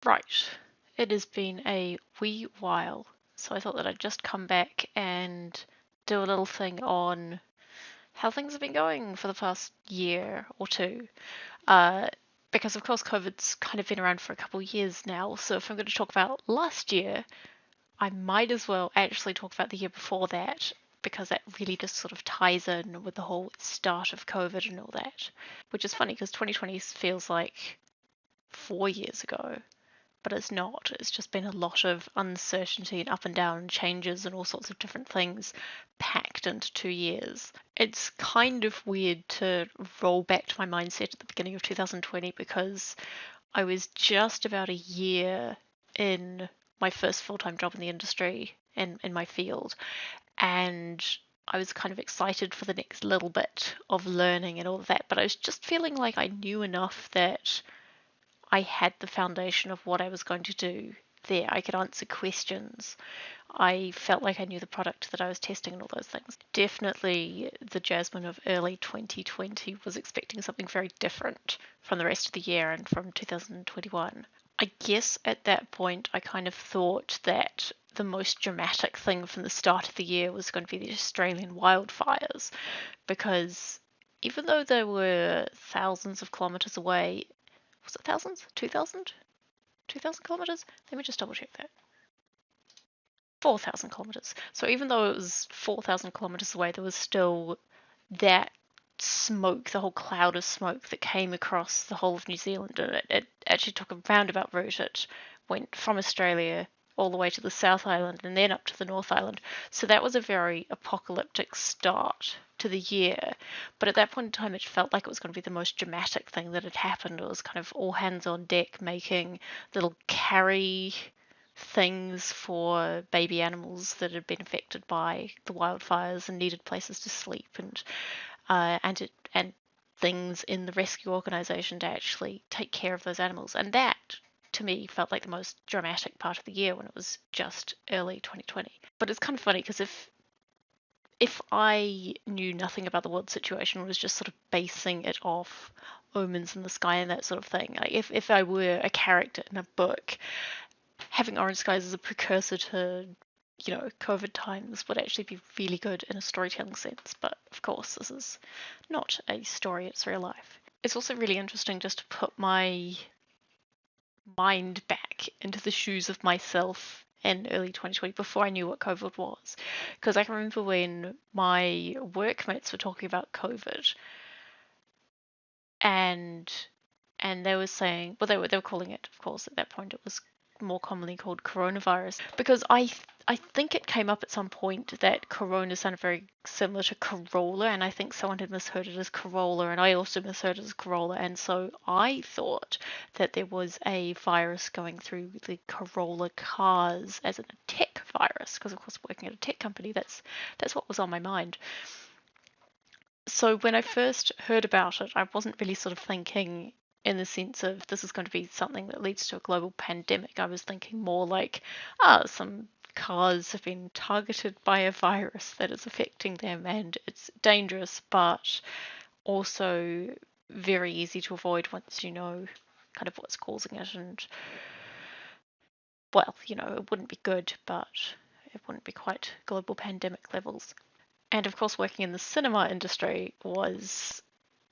Right. It has been a wee while, so I thought that I'd just come back and do a little thing on how things have been going for the past year or two. Uh, because, of course, COVID's kind of been around for a couple of years now, so if I'm going to talk about last year, I might as well actually talk about the year before that, because that really just sort of ties in with the whole start of COVID and all that. Which is funny because 2020 feels like 4 years ago, but it's not. It's just been a lot of uncertainty and up and down changes and all sorts of different things packed into 2 years. It's kind of weird to roll back to my mindset at the beginning of 2020 because I was just about a year in my first full-time job in the industry and in my field, and I was kind of excited for the next little bit of learning and all of that, but I was just feeling like I knew enough that I had the foundation of what I was going to do there. I could answer questions. I felt like I knew the product that I was testing and all those things. Definitely the Jasmine of early 2020 was expecting something very different from the rest of the year and from 2021. I guess at that point I kind of thought that the most dramatic thing from the start of the year was going to be the Australian wildfires, because even though they were thousands of kilometres away, was it thousands? 2,000? 2,000 kilometers? Let me just double check that. 4,000 kilometers. So even though it was 4,000 kilometers away, there was still that smoke, the whole cloud of smoke that came across the whole of New Zealand. And it actually took a roundabout route. It went from Australia all the way to the South Island and then up to the North Island. So that was a very apocalyptic start to the year. But at that point in time, it felt like it was going to be the most dramatic thing that had happened. It was kind of all hands on deck, making little carry things for baby animals that had been affected by the wildfires and needed places to sleep, and things in the rescue organisation to actually take care of those animals. And that, to me, felt like the most dramatic part of the year when it was just early 2020. But it's kind of funny because if I knew nothing about the world situation and was just sort of basing it off omens in the sky and that sort of thing, like if I were a character in a book, having orange skies as a precursor to, COVID times would actually be really good in a storytelling sense. But of course, this is not a story, it's real life. It's also really interesting just to put my mind back into the shoes of myself in early 2020 before I knew what COVID was. Because I can remember when my workmates were talking about COVID, and they were saying, well, they were calling it, of course, at that point it was more commonly called coronavirus, because I think it came up at some point that corona sounded very similar to Corolla, and I think someone had misheard it as Corolla, and I also misheard it as Corolla, and so I thought that there was a virus going through the Corolla cars as a tech virus, because of course working at a tech company, that's what was on my mind. So when I first heard about it, I wasn't really sort of thinking in the sense of this is going to be something that leads to a global pandemic. I was thinking more like, some cars have been targeted by a virus that is affecting them and it's dangerous, but also very easy to avoid once you know kind of what's causing it. And, well, it wouldn't be good, but it wouldn't be quite global pandemic levels. And of course, working in the cinema industry was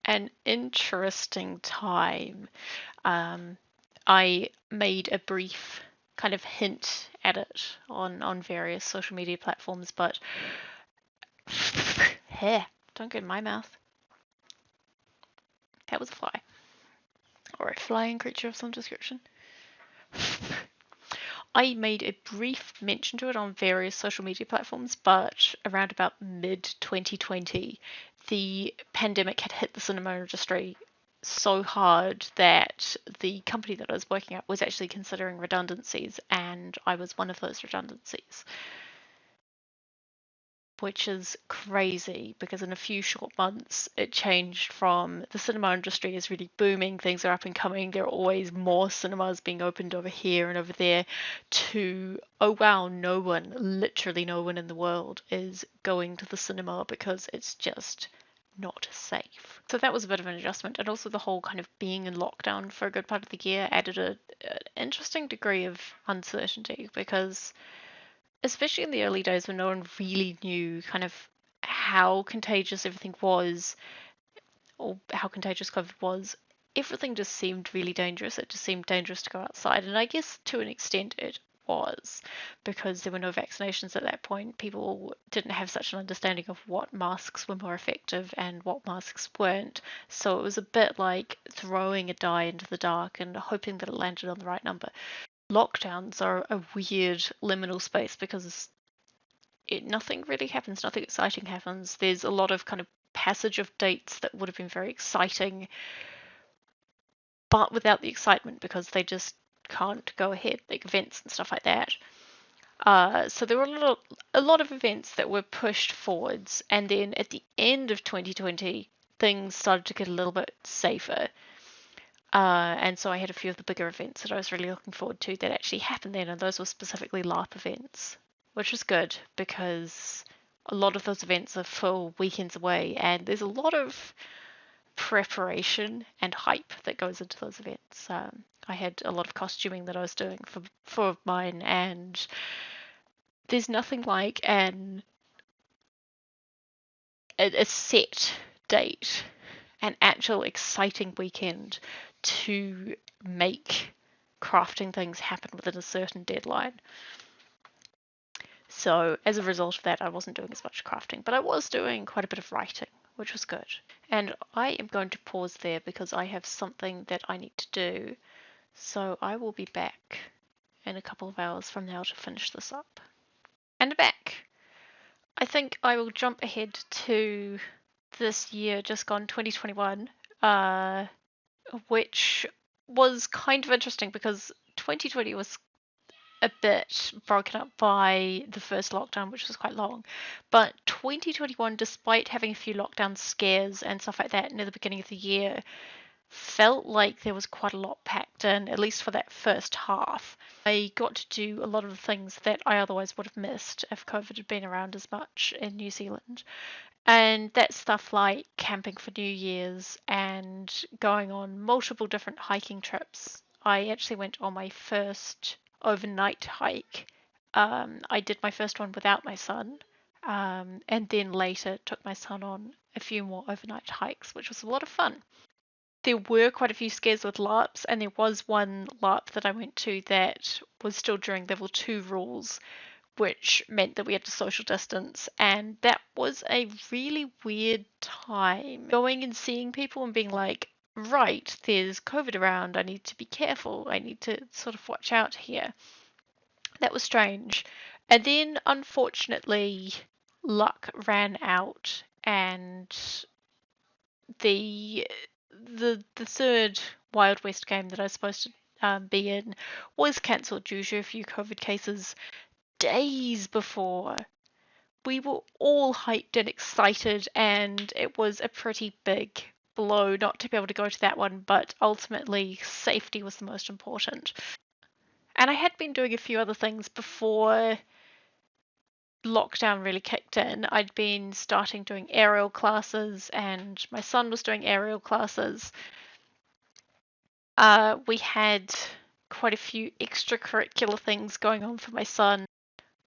an interesting time. I made a brief kind of hint at it on various social media platforms, but hair, don't go in my mouth. That was a fly. Or a flying creature of some description. I made a brief mention to it on various social media platforms, but around about mid 2020, the pandemic had hit the cinema industry so hard that the company that I was working at was actually considering redundancies, and I was one of those redundancies. Which is crazy because in a few short months it changed from the cinema industry is really booming, things are up and coming, there are always more cinemas being opened over here and over there, to, oh wow, literally no one in the world is going to the cinema because it's just not safe. So that was a bit of an adjustment, and also the whole kind of being in lockdown for a good part of the year added interesting degree of uncertainty because, especially in the early days when no one really knew kind of how contagious everything was or how contagious COVID was, everything just seemed really dangerous. It just seemed dangerous to go outside. And I guess to an extent it was because there were no vaccinations at that point. People didn't have such an understanding of what masks were more effective and what masks weren't. So it was a bit like throwing a die into the dark and hoping that it landed on the right number. Lockdowns are a weird liminal space because nothing really happens, nothing exciting happens. There's a lot of kind of passage of dates that would have been very exciting, but without the excitement because they just can't go ahead, like events and stuff like that. So there were a lot of events that were pushed forwards, and then at the end of 2020, things started to get a little bit safer. And so I had a few of the bigger events that I was really looking forward to that actually happened then, and those were specifically LARP events, which was good because a lot of those events are full weekends away, and there's a lot of preparation and hype that goes into those events. I had a lot of costuming that I was doing for mine, and there's nothing like a set date, an actual exciting weekend to make crafting things happen within a certain deadline. So as a result of that, I wasn't doing as much crafting, but I was doing quite a bit of writing, which was good. And I am going to pause there because I have something that I need to do. So I will be back in a couple of hours from now to finish this up. And back. I think I will jump ahead to this year just gone, 2021, which was kind of interesting because 2020 was a bit broken up by the first lockdown, which was quite long. But 2021, despite having a few lockdown scares and stuff like that near the beginning of the year, felt like there was quite a lot packed in, at least for that first half. I got to do a lot of the things that I otherwise would have missed if COVID had been around as much in New Zealand. And that's stuff like camping for New Year's and going on multiple different hiking trips. I actually went on my first overnight hike. I did my first one without my son, and then later took my son on a few more overnight hikes, which was a lot of fun. There were quite a few scares with LARPs, and there was one LARP that I went to that was still during level 2 rules, which meant that we had to social distance, and that was a really weird time. Going and seeing people and being like, right, there's COVID around, I need to be careful, I need to sort of watch out here. That was strange. And then, unfortunately, luck ran out, and the the third Wild West game that I was supposed to be in was cancelled due to a few COVID cases days before. We were all hyped and excited, and it was a pretty big blow not to be able to go to that one, but ultimately safety was the most important. And I had been doing a few other things before lockdown really kicked in. I'd been starting doing aerial classes, and my son was doing aerial classes. We had quite a few extracurricular things going on for my son,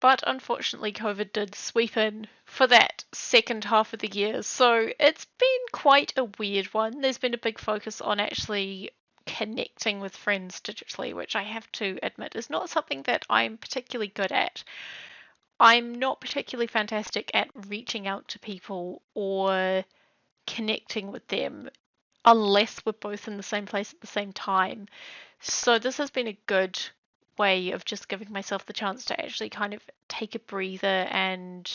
but unfortunately COVID did sweep in for that second half of the year, so it's been quite a weird one. There's been a big focus on actually connecting with friends digitally, which I have to admit is not something that I'm particularly good at. I'm not particularly fantastic at reaching out to people or connecting with them unless we're both in the same place at the same time. So this has been a good way of just giving myself the chance to actually kind of take a breather and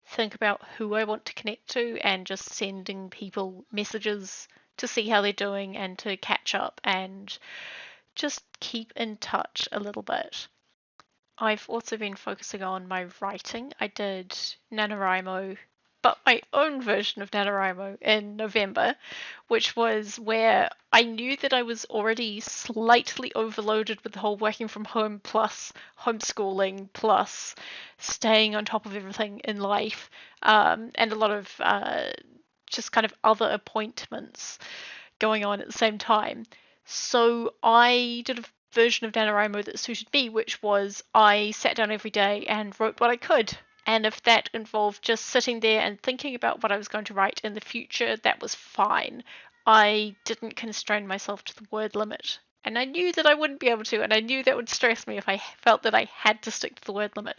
think about who I want to connect to and just sending people messages to see how they're doing and to catch up and just keep in touch a little bit. I've also been focusing on my writing. I did Nanowrimo, but my own version of Nanowrimo in November, which was where I knew that I was already slightly overloaded with the whole working from home plus homeschooling plus staying on top of everything in life, and a lot of just kind of other appointments going on at the same time. So I did a version of NaNoWriMo that suited me, which was I sat down every day and wrote what I could. And if that involved just sitting there and thinking about what I was going to write in the future, that was fine. I didn't constrain myself to the word limit. And I knew that I wouldn't be able to, and I knew that would stress me if I felt that I had to stick to the word limit.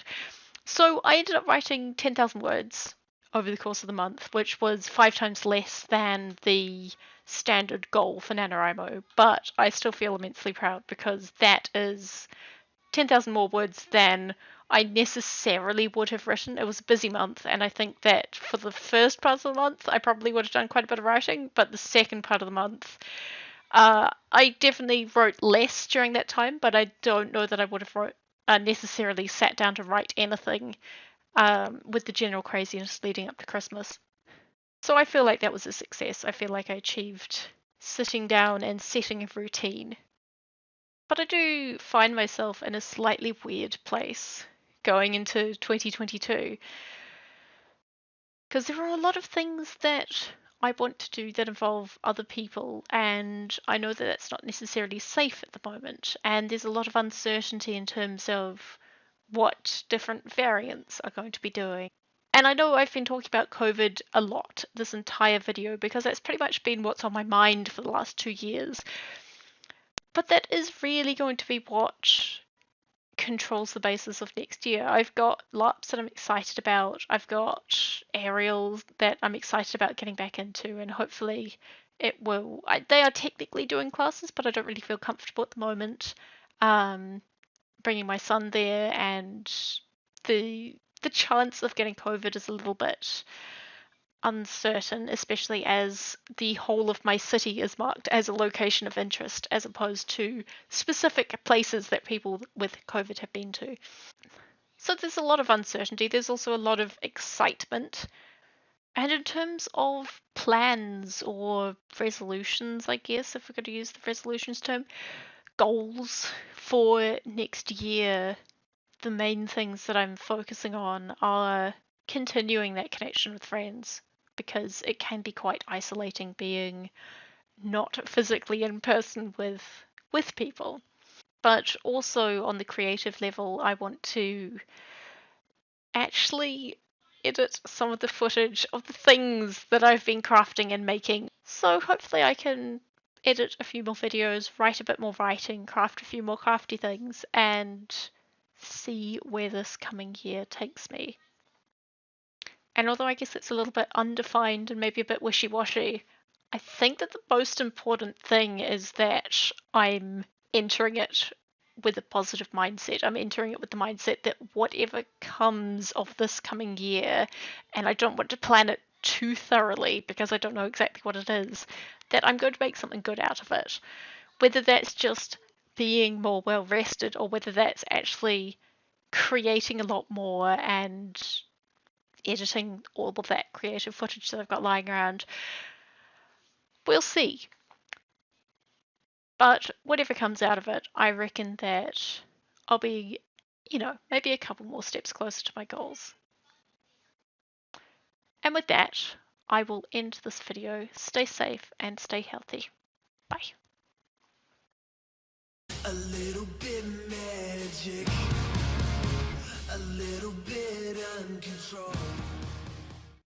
So I ended up writing 10,000 words over the course of the month, which was 5 times less than the standard goal for NaNoWriMo, but I still feel immensely proud because that is 10,000 more words than I necessarily would have written. It was a busy month, and I think that for the first part of the month, I probably would have done quite a bit of writing, but the second part of the month, I definitely wrote less during that time, but I don't know that I would have necessarily sat down to write anything with the general craziness leading up to Christmas. So I feel like that was a success. I feel like I achieved sitting down and setting a routine. But I do find myself in a slightly weird place going into 2022 because there are a lot of things that I want to do that involve other people, and I know that that's not necessarily safe at the moment, and there's a lot of uncertainty in terms of what different variants are going to be doing. And I know I've been talking about COVID a lot this entire video because that's pretty much been what's on my mind for the last 2 years. But that is really going to be what controls the basis of next year. I've got LARPs that I'm excited about. I've got aerials that I'm excited about getting back into, and hopefully it will. They are technically doing classes, but I don't really feel comfortable at the moment. Bringing my son there, and the chance of getting COVID is a little bit uncertain, especially as the whole of my city is marked as a location of interest as opposed to specific places that people with COVID have been to. So there's a lot of uncertainty. There's also a lot of excitement. And in terms of plans or resolutions, I guess, if we're going to use the resolutions term, goals for next year, the main things that I'm focusing on are continuing that connection with friends because it can be quite isolating being not physically in person with people. But also on the creative level, I want to actually edit some of the footage of the things that I've been crafting and making. So hopefully I can edit a few more videos, write a bit more writing, craft a few more crafty things, and see where this coming year takes me. And although I guess it's a little bit undefined and maybe a bit wishy-washy, I think that the most important thing is that I'm entering it with a positive mindset. I'm entering it with the mindset that whatever comes of this coming year, and I don't want to plan it too thoroughly because I don't know exactly what it is, that I'm going to make something good out of it. Whether that's just being more well rested or whether that's actually creating a lot more and editing all of that creative footage that I've got lying around. We'll see. But whatever comes out of it, I reckon that I'll be, maybe a couple more steps closer to my goals. And with that, I will end this video. Stay safe and stay healthy. Bye. A little bit magic.